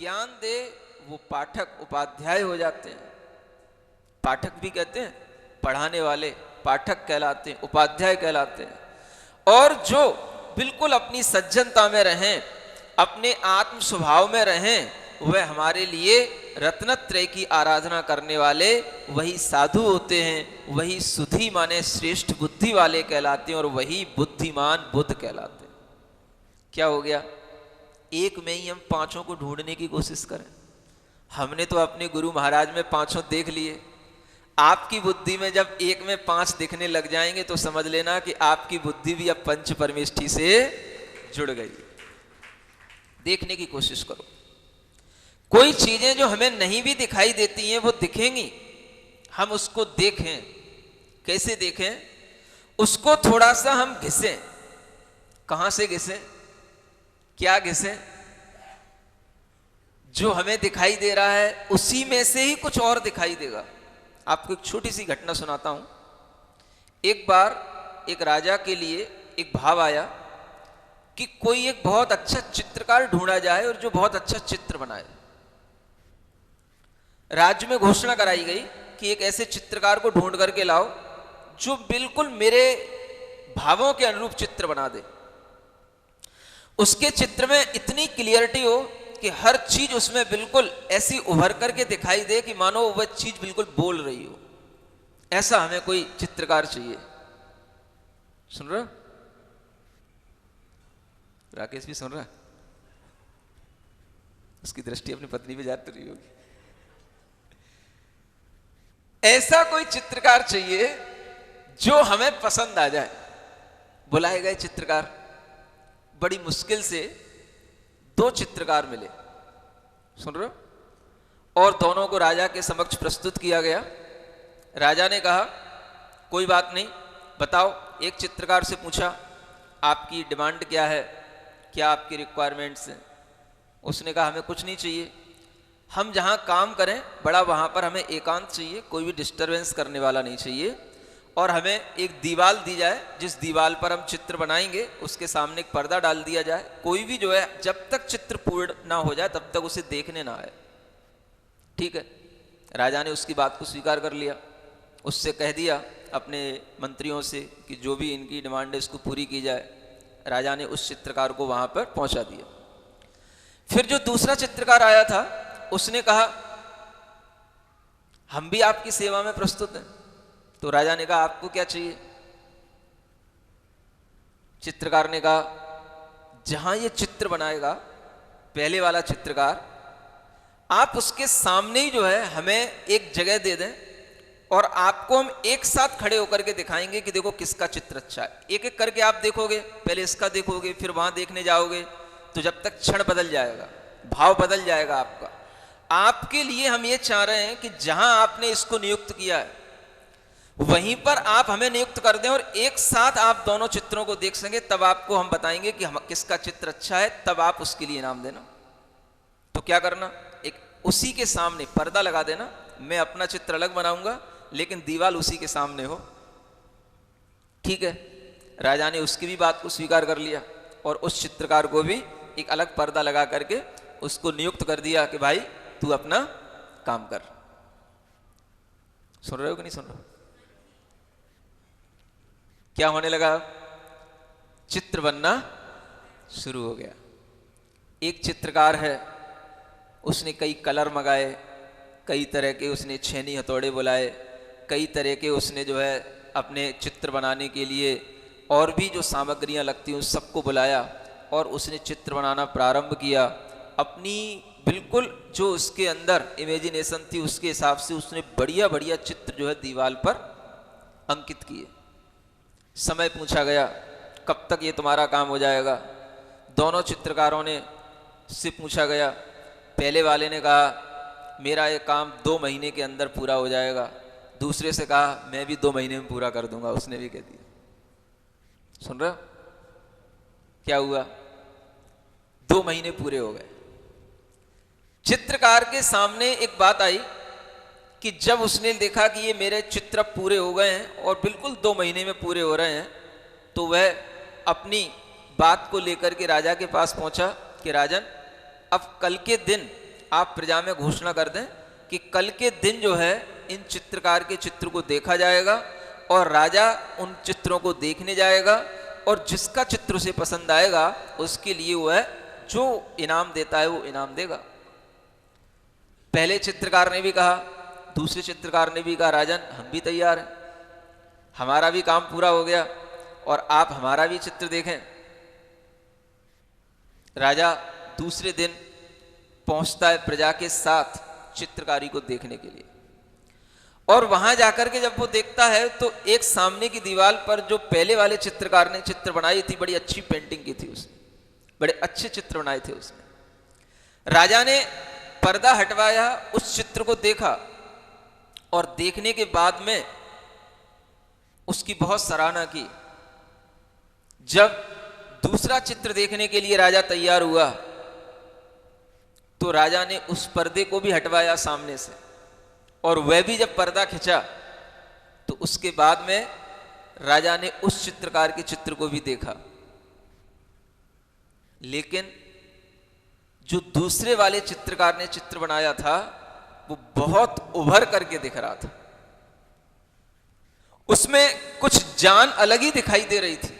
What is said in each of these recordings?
ज्ञान दे वो पाठक उपाध्याय हो जाते हैं। पाठक भी कहते हैं, पढ़ाने वाले पाठक कहलाते हैं, उपाध्याय कहलाते हैं। और जो बिल्कुल अपनी सज्जनता में रहें, अपने आत्म स्वभाव में रहें, वह हमारे लिए रत्नत्रय की आराधना करने वाले वही साधु होते हैं, वही सुधी माने श्रेष्ठ बुद्धि वाले कहलाते हैं, और वही बुद्धिमान बुद्ध कहलाते हैं। क्या हो गया? एक में ही हम पांचों को ढूंढने की कोशिश करें। हमने तो अपने गुरु महाराज में पांचों देख लिए। आपकी बुद्धि में जब एक में पांच दिखने लग जाएंगे तो समझ लेना कि आपकी बुद्धि भी अब पंच परमेष्ठी से जुड़ गई। देखने की कोशिश करो। कोई चीजें जो हमें नहीं भी दिखाई देती हैं वो दिखेंगी, हम उसको देखें। कैसे देखें? उसको थोड़ा सा हम घिसें। कहां से घिसें? क्या घिसें? जो हमें दिखाई दे रहा है उसी में से ही कुछ और दिखाई देगा। आपको एक छोटी सी घटना सुनाता हूं। एक बार एक राजा के लिए एक भाव आया कि कोई एक बहुत अच्छा चित्रकार ढूंढा जाए और जो बहुत अच्छा चित्र बनाए। राज्य में घोषणा कराई गई कि एक ऐसे चित्रकार को ढूंढ करके लाओ जो बिल्कुल मेरे भावों के अनुरूप चित्र बना दे। उसके चित्र में इतनी क्लियरिटी हो कि हर चीज उसमें बिल्कुल ऐसी उभर करके दिखाई दे कि मानो वह चीज बिल्कुल बोल रही हो। ऐसा हमें कोई चित्रकार चाहिए। सुन रहे हो? राकेश भी सुन रहा है? उसकी दृष्टि अपनी पत्नी पे जाती रही होगी। ऐसा कोई चित्रकार चाहिए जो हमें पसंद आ जाए। बुलाए गए चित्रकार, बड़ी मुश्किल से 2 चित्रकार मिले। सुन रहे हो? और दोनों को राजा के समक्ष प्रस्तुत किया गया। राजा ने कहा कोई बात नहीं, बताओ। एक चित्रकार से पूछा आपकी डिमांड क्या है, क्या आपकी रिक्वायरमेंट्स हैं? उसने कहा हमें कुछ नहीं चाहिए, हम जहाँ काम करें बड़ा वहाँ पर हमें एकांत चाहिए, कोई भी डिस्टरबेंस करने वाला नहीं चाहिए, और हमें एक दीवार दी जाए जिस दीवार पर हम चित्र बनाएंगे उसके सामने एक पर्दा डाल दिया जाए। कोई भी जो है जब तक चित्र पूर्ण ना हो जाए तब तक उसे देखने ना आए। ठीक है? राजा ने उसकी बात को स्वीकार कर लिया। उससे कह दिया अपने मंत्रियों से कि जो भी इनकी डिमांड है इसको पूरी की जाए। राजा ने उस चित्रकार को वहां पर पहुंचा दिया। फिर जो दूसरा चित्रकार आया था उसने कहा हम भी आपकी सेवा में प्रस्तुत हैं। तो राजा ने कहा आपको क्या चाहिए? चित्रकार ने कहा जहां ये चित्र बनाएगा पहले वाला चित्रकार, आप उसके सामने ही जो है हमें एक जगह दे दें और आपको हम एक साथ खड़े होकर के दिखाएंगे कि देखो किसका चित्र अच्छा है। एक एक करके आप देखोगे, पहले इसका देखोगे फिर वहां देखने जाओगे, तो जब तक क्षण बदल जाएगा, भाव बदल जाएगा आपका। आपके लिए हम ये चाह रहे हैं कि जहां आपने इसको नियुक्त किया है वहीं पर आप हमें नियुक्त कर दें और एक साथ आप दोनों चित्रों को देख सकें। तब आपको हम बताएंगे कि हम किसका चित्र अच्छा है, तब आप उसके लिए इनाम देना। तो क्या करना, एक उसी के सामने पर्दा लगा देना। मैं अपना चित्र अलग बनाऊंगा लेकिन दीवार उसी के सामने हो। ठीक है? राजा ने उसकी भी बात को स्वीकार कर लिया और उस चित्रकार को भी एक अलग पर्दा लगा करके उसको नियुक्त कर दिया कि भाई तू अपना काम कर। सुन रहे हो कि नहीं सुन रहे हो? क्या होने लगा? चित्र बनना शुरू हो गया। एक चित्रकार है, उसने कई कलर मंगाए, कई तरह के उसने छेनी हथौड़े बुलाए, कई तरह के उसने जो है अपने चित्र बनाने के लिए और भी जो सामग्रियां लगती हैं उस सबको बुलाया और उसने चित्र बनाना प्रारंभ किया। अपनी बिल्कुल जो उसके अंदर इमेजिनेशन थी उसके हिसाब से उसने बढ़िया बढ़िया चित्र जो है दीवार पर अंकित किए। समय पूछा गया कब तक ये तुम्हारा काम हो जाएगा? दोनों चित्रकारों ने से पूछा गया। पहले वाले ने कहा मेरा ये काम 2 महीने के अंदर पूरा हो जाएगा। दूसरे से कहा मैं भी 2 महीने में पूरा कर दूंगा। उसने भी कह दिया। सुन रहे हो क्या हुआ? 2 महीने पूरे हो गए। चित्रकार के सामने एक बात आई कि जब उसने देखा कि ये मेरे चित्र पूरे हो गए हैं और बिल्कुल 2 महीने में पूरे हो रहे हैं, तो वह अपनी बात को लेकर के राजा के पास पहुंचा कि राजन, अब कल के दिन आप प्रजा में घोषणा कर दें कि कल के दिन जो है इन चित्रकार के चित्र को देखा जाएगा और राजा उन चित्रों को देखने जाएगा और जिसका चित्र उसे पसंद आएगा उसके लिए वह जो इनाम देता है वो इनाम देगा। पहले चित्रकार ने भी कहा, दूसरे चित्रकार ने भी कहा, राजन हम भी तैयार हैं, हमारा भी काम पूरा हो गया और आप हमारा भी चित्र देखें। राजा दूसरे दिन पहुंचता है प्रजा के साथ चित्रकारी को देखने के लिए और वहां जाकर के जब वो देखता है तो एक सामने की दीवार पर जो पहले वाले चित्रकार ने चित्र बनाई थी, बड़ी अच्छी पेंटिंग की थी उसने, बड़े अच्छे चित्र बनाए थे उसने। राजा ने पर्दा हटवाया, उस चित्र को देखा और देखने के बाद में उसकी बहुत सराहना की। जब दूसरा चित्र देखने के लिए राजा तैयार हुआ तो राजा ने उस पर्दे को भी हटवाया सामने से और वह भी जब पर्दा खिंचा तो उसके बाद में राजा ने उस चित्रकार के चित्र को भी देखा। लेकिन जो दूसरे वाले चित्रकार ने चित्र बनाया था वो बहुत उभर करके दिख रहा था, उसमें कुछ जान अलग ही दिखाई दे रही थी।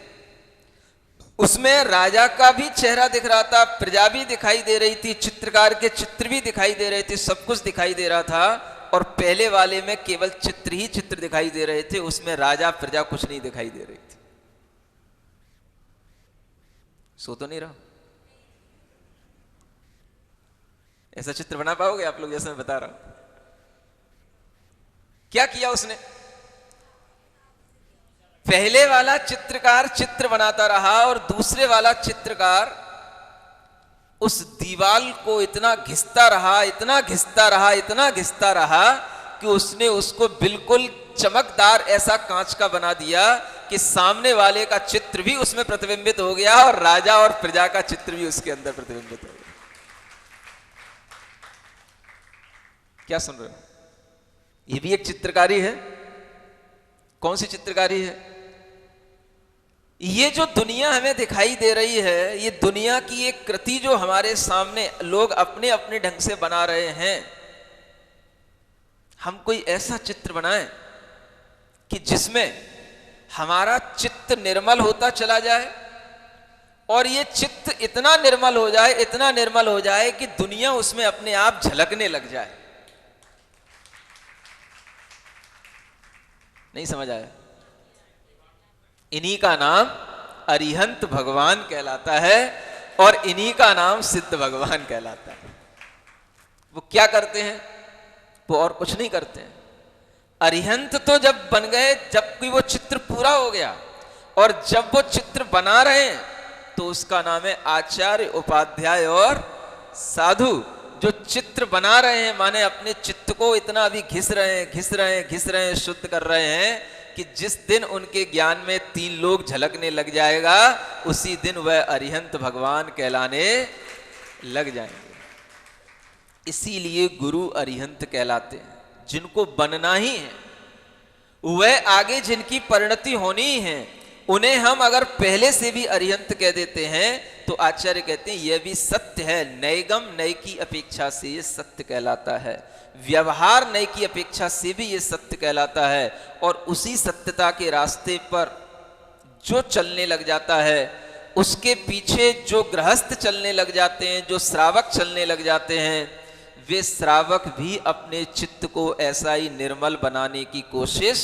उसमें राजा का भी चेहरा दिख रहा था, प्रजा भी दिखाई दे रही थी, चित्रकार के चित्र भी दिखाई दे रहे थे, सब कुछ दिखाई दे रहा था। और पहले वाले में केवल चित्र ही चित्र दिखाई दे रहे थे, उसमें राजा प्रजा कुछ नहीं दिखाई दे रही थी। सो तो नहीं रहा? ऐसा चित्र बना पाओगे आप लोग जैसे मैं बता रहा हूं? क्या किया उसने? पहले वाला चित्रकार चित्र बनाता रहा और दूसरे वाला चित्रकार उस दीवाल को इतना घिसता रहा, इतना घिसता रहा, इतना घिसता रहा कि उसने उसको बिल्कुल चमकदार ऐसा कांच का बना दिया कि सामने वाले का चित्र भी उसमें प्रतिबिंबित हो गया और राजा और प्रजा का चित्र भी उसके अंदर प्रतिबिंबित हो गया। क्या सुन रहे हो? ये भी एक चित्रकारी है। कौन सी चित्रकारी है? ये जो दुनिया हमें दिखाई दे रही है, ये दुनिया की एक कृति जो हमारे सामने लोग अपने अपने ढंग से बना रहे हैं, हम कोई ऐसा चित्र बनाएं कि जिसमें हमारा चित्त निर्मल होता चला जाए और ये चित्त इतना निर्मल हो जाए, इतना निर्मल हो जाए कि दुनिया उसमें अपने आप झलकने लग जाए। नहीं समझ आया? इन्हीं का नाम अरिहंत भगवान कहलाता है और इन्हीं का नाम सिद्ध भगवान कहलाता है। वो क्या करते हैं? वो और कुछ नहीं करते हैं। अरिहंत तो जब बन गए, जबकि वो चित्र पूरा हो गया और जब वो चित्र बना रहे हैं तो उसका नाम है आचार्य, उपाध्याय और साधु। जो चित्र बना रहे हैं माने अपने चित्त को इतना अभी घिस रहे हैं, शुद्ध कर रहे हैं कि जिस दिन उनके ज्ञान में 3 लोग झलकने लग जाएगा उसी दिन वह अरिहंत भगवान कहलाने लग जाएंगे। इसीलिए गुरु अरिहंत कहलाते हैं। जिनको बनना ही है, वह आगे जिनकी परिणति होनी है, उन्हें हम अगर पहले से भी अरिहंत कह देते हैं तो आचार्य कहते हैं यह भी सत्य है। नैगम नय की अपेक्षा से ये सत्य कहलाता है, व्यवहार नय की अपेक्षा से भी ये सत्य कहलाता है। और उसी सत्यता के रास्ते पर जो चलने लग जाता है, उसके पीछे जो गृहस्थ चलने लग जाते हैं, जो श्रावक चलने लग जाते हैं, वे श्रावक भी अपने चित्त को ऐसा ही निर्मल बनाने की कोशिश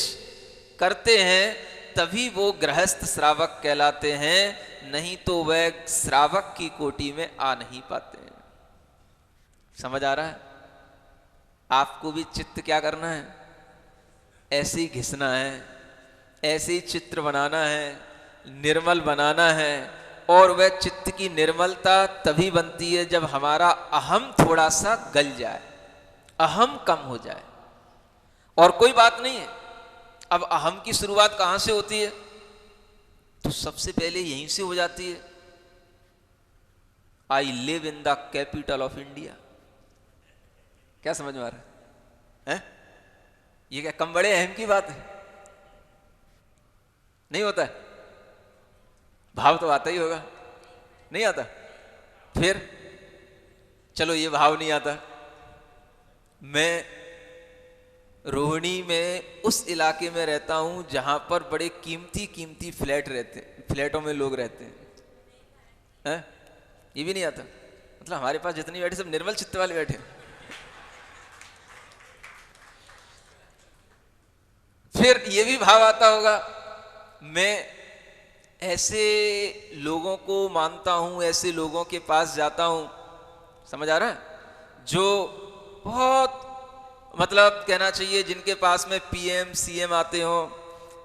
करते हैं, तभी वो गृहस्थ श्रावक कहलाते हैं। नहीं तो वह श्रावक की कोटि में आ नहीं पाते हैं। समझ आ रहा है? आपको भी चित्त क्या करना है? ऐसे ही घिसना है, ऐसे ही चित्र बनाना है, निर्मल बनाना है। और वह चित्त की निर्मलता तभी बनती है जब हमारा अहम थोड़ा सा गल जाए, अहम कम हो जाए। और कोई बात नहीं है। अब अहम की शुरुआत कहां से होती है? तो सबसे पहले यहीं से हो जाती है। I live in the capital of India. क्या समझ में आ रहा है? ये क्या कम बड़े अहम की बात है? नहीं होता है? भाव तो आता ही होगा। नहीं आता? फिर चलो ये भाव नहीं आता, मैं रोहिणी में उस इलाके में रहता हूं जहां पर बड़े कीमती कीमती फ्लैटों में लोग रहते हैं। ये भी नहीं आता? मतलब हमारे पास जितनी बैठे सब निर्मल चित्त वाले बैठे। फिर ये भी भाव आता होगा, मैं ऐसे लोगों को मानता हूं, ऐसे लोगों के पास जाता हूं, समझ आ रहा है, जो बहुत मतलब कहना चाहिए जिनके पास में पीएम सीएम आते हो,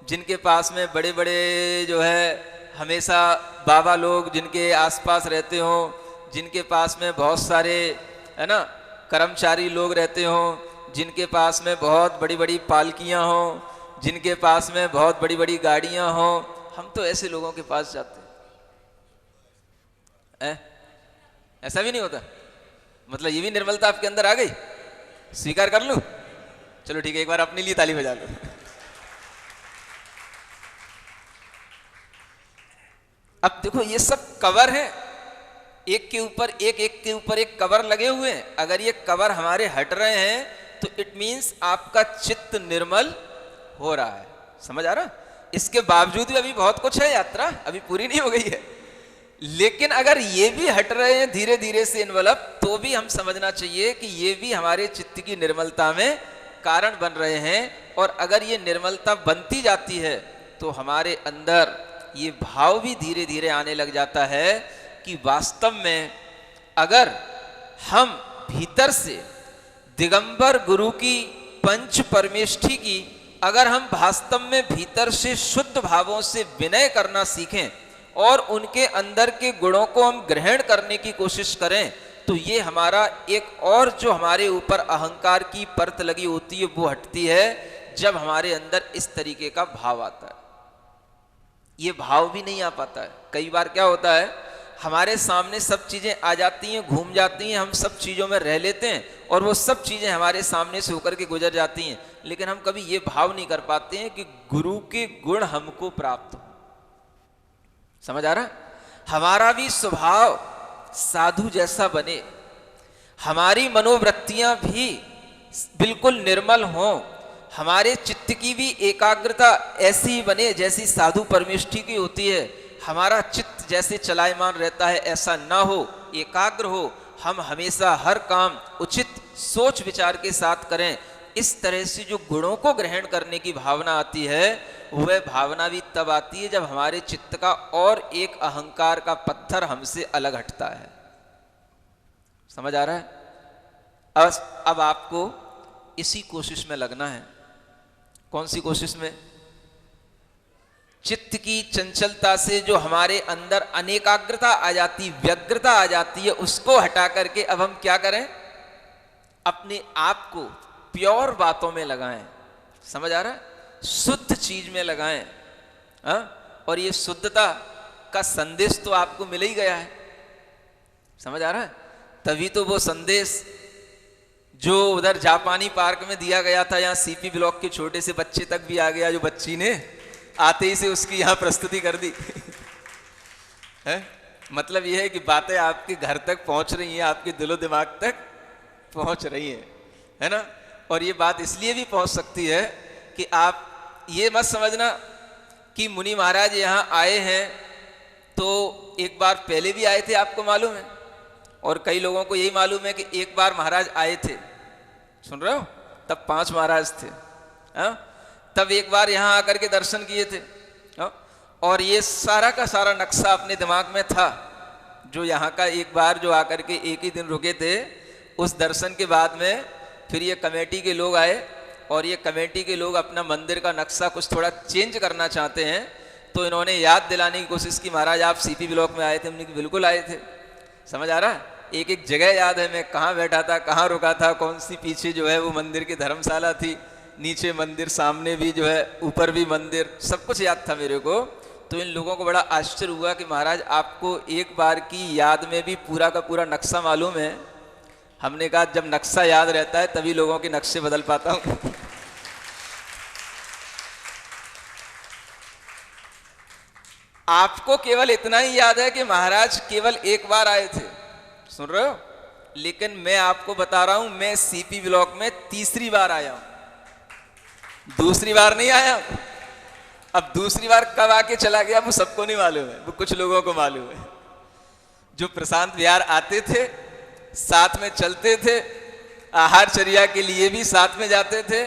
जिनके पास में बड़े बड़े जो है हमेशा बाबा लोग जिनके आसपास रहते हो, जिनके पास में बहुत सारे है ना कर्मचारी लोग रहते हो, जिनके पास में बहुत बड़ी बड़ी पालकियां हो, जिनके पास में बहुत बड़ी बड़ी गाड़ियां हो, हम तो ऐसे लोगों के पास जाते हैं। ऐसा भी नहीं होता? मतलब ये भी निर्मलता आपके अंदर आ गई? स्वीकार कर लूं? चलो ठीक है, एक बार अपने लिए ताली बजा लो। अब देखो ये सब कवर है, एक के ऊपर एक, एक के ऊपर एक कवर लगे हुए हैं। अगर ये कवर हमारे हट रहे हैं तो इट मीन्स आपका चित्त निर्मल हो रहा है। समझ आ रहा? इसके बावजूद भी अभी बहुत कुछ है, यात्रा अभी पूरी नहीं हो गई है। लेकिन अगर ये भी हट रहे हैं धीरे धीरे से इनवलप, तो भी हम समझना चाहिए कि ये भी हमारे चित्त की निर्मलता में कारण बन रहे हैं। और अगर ये निर्मलता बनती जाती है तो हमारे अंदर ये भाव भी धीरे धीरे आने लग जाता है कि वास्तव में अगर हम भीतर से दिगंबर गुरु की पंच परमेष्ठी की अगर हम वास्तव में भीतर से शुद्ध भावों से विनय करना सीखें और उनके अंदर के गुणों को हम ग्रहण करने की कोशिश करें, तो ये हमारा एक और जो हमारे ऊपर अहंकार की परत लगी होती है वो हटती है, जब हमारे अंदर इस तरीके का भाव आता है। ये भाव भी नहीं आ पाता है। कई बार क्या होता है, हमारे सामने सब चीजें आ जाती हैं, घूम जाती हैं, हम सब चीजों में रह लेते हैं और वो सब चीजें हमारे सामने से होकर के गुजर जाती हैं, लेकिन हम कभी ये भाव नहीं कर पाते हैं कि गुरु के गुण हमको प्राप्त हो। समझ आ रहा? हमारा भी स्वभाव साधु जैसा बने, हमारी मनोवृत्तियां भी बिल्कुल निर्मल हों, हमारे चित्त की भी एकाग्रता ऐसी ही बने जैसी साधु परमेष्ठी की होती है। हमारा चित्त जैसे चलायमान रहता है ऐसा ना हो, एकाग्र हो, हम हमेशा हर काम उचित सोच विचार के साथ करें। इस तरह से जो गुणों को ग्रहण करने की भावना आती है, वह भावना भी तब आती है जब हमारे चित्त का और एक अहंकार का पत्थर हमसे अलग हटता है। समझ आ रहा है? अब आपको इसी कोशिश में लगना है। कौन सी कोशिश में? चित्त की चंचलता से जो हमारे अंदर अनेकाग्रता आ जाती, व्यग्रता आ जाती है, उसको हटा करके अब हम क्या करें? अपने आप को प्योर बातों में लगाएं। समझ आ रहा है? शुद्ध चीज में लगाएं। और ये शुद्धता का संदेश तो आपको मिल ही गया है। समझ आ रहा है? तभी तो वो संदेश जो उधर जापानी पार्क में दिया गया था, यहाँ सीपी ब्लॉक के छोटे से बच्चे तक भी आ गया, जो बच्ची ने आते ही से उसकी यहाँ प्रस्तुति कर दी। है? मतलब यह है कि बातें आपके घर तक पहुंच रही हैं, आपके दिलो दिमाग तक पहुंच रही हैं, है ना? और ये बात इसलिए भी पहुंच सकती है कि आप ये मत समझना कि मुनि महाराज यहाँ आए हैं तो एक बार पहले भी आए थे, आपको मालूम है, और कई लोगों को यही मालूम है कि एक बार महाराज आए थे। सुन रहे हो? तब 5 महाराज थे। तब एक बार यहाँ आकर के दर्शन किए थे। और ये सारा का सारा नक्शा अपने दिमाग में था, जो यहाँ का एक बार जो आकर के एक ही दिन रुके थे, उस दर्शन के बाद में फिर ये कमेटी के लोग आए और ये कमेटी के लोग अपना मंदिर का नक्शा कुछ थोड़ा चेंज करना चाहते हैं, तो इन्होंने याद दिलाने की कोशिश की, महाराज आप सीपी ब्लॉक में आए थे। हमने बिल्कुल आए थे। समझ आ रहा है? एक एक जगह याद है, मैं कहाँ बैठा था, कहाँ रुका था, कौन सी पीछे जो है वो मंदिर की धर्मशाला थी, नीचे मंदिर, सामने भी जो है, ऊपर भी मंदिर, सब कुछ याद था मेरे को। तो इन लोगों को बड़ा आश्चर्य हुआ कि महाराज आपको एक बार की याद में भी पूरा का पूरा नक्शा मालूम है। हमने कहा जब नक्शा याद रहता है तभी लोगों के नक्शे बदल पाता हूं। आपको केवल इतना ही याद है कि महाराज केवल एक बार आए थे। सुन रहे हो? लेकिन मैं आपको बता रहा हूं, मैं सीपी ब्लॉक में तीसरी बार आया हूं, दूसरी बार नहीं आया। अब दूसरी बार कब आके चला गया वो सबको नहीं मालूम है, वो कुछ लोगों को मालूम है। जो प्रशांत विहार आते थे, साथ में चलते थे, आहार चर्या के लिए भी साथ में जाते थे,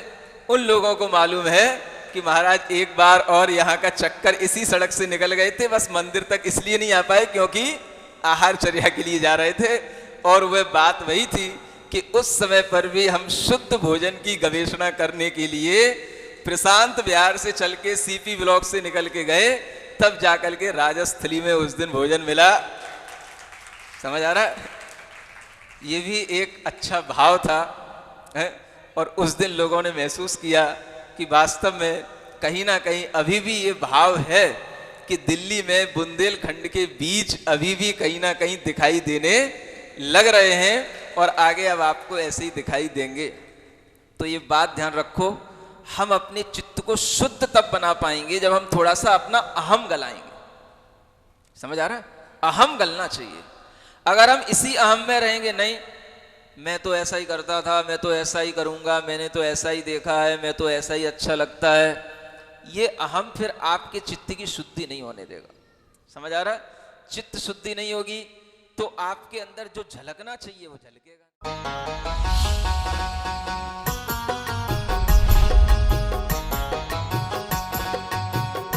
उन लोगों को मालूम है कि महाराज एक बार और यहाँ का चक्कर इसी सड़क से निकल गए थे, बस मंदिर तक इसलिए नहीं आ पाए क्योंकि आहार चर्या के लिए जा रहे थे। और वह बात वही थी कि उस समय पर भी हम शुद्ध भोजन की गवेषणा करने के लिए प्रशांत विहार से चल के सीपी ब्लॉक से निकल के गए, तब जाकर के राजस्थली में उस दिन भोजन मिला। समझ आ रहा है? ये भी एक अच्छा भाव था है? और उस दिन लोगों ने महसूस किया कि वास्तव में कहीं ना कहीं अभी भी ये भाव है कि दिल्ली में बुंदेलखंड के बीज अभी भी कहीं ना कहीं दिखाई देने लग रहे हैं, और आगे अब आपको ऐसे ही दिखाई देंगे। तो ये बात ध्यान रखो, हम अपने चित्त को शुद्ध तब बना पाएंगे जब हम थोड़ा सा अपना अहम गलाएंगे। समझ आ रहा है? अहम गलना चाहिए। अगर हम इसी अहम में रहेंगे, नहीं मैं तो ऐसा ही करता था, मैं तो ऐसा ही करूंगा, मैंने तो ऐसा ही देखा है, मैं तो ऐसा ही अच्छा लगता है, ये अहम फिर आपके चित्त की शुद्धि नहीं होने देगा। समझ आ रहा है? चित्त शुद्धि नहीं होगी तो आपके अंदर जो झलकना चाहिए वो झलकेगा।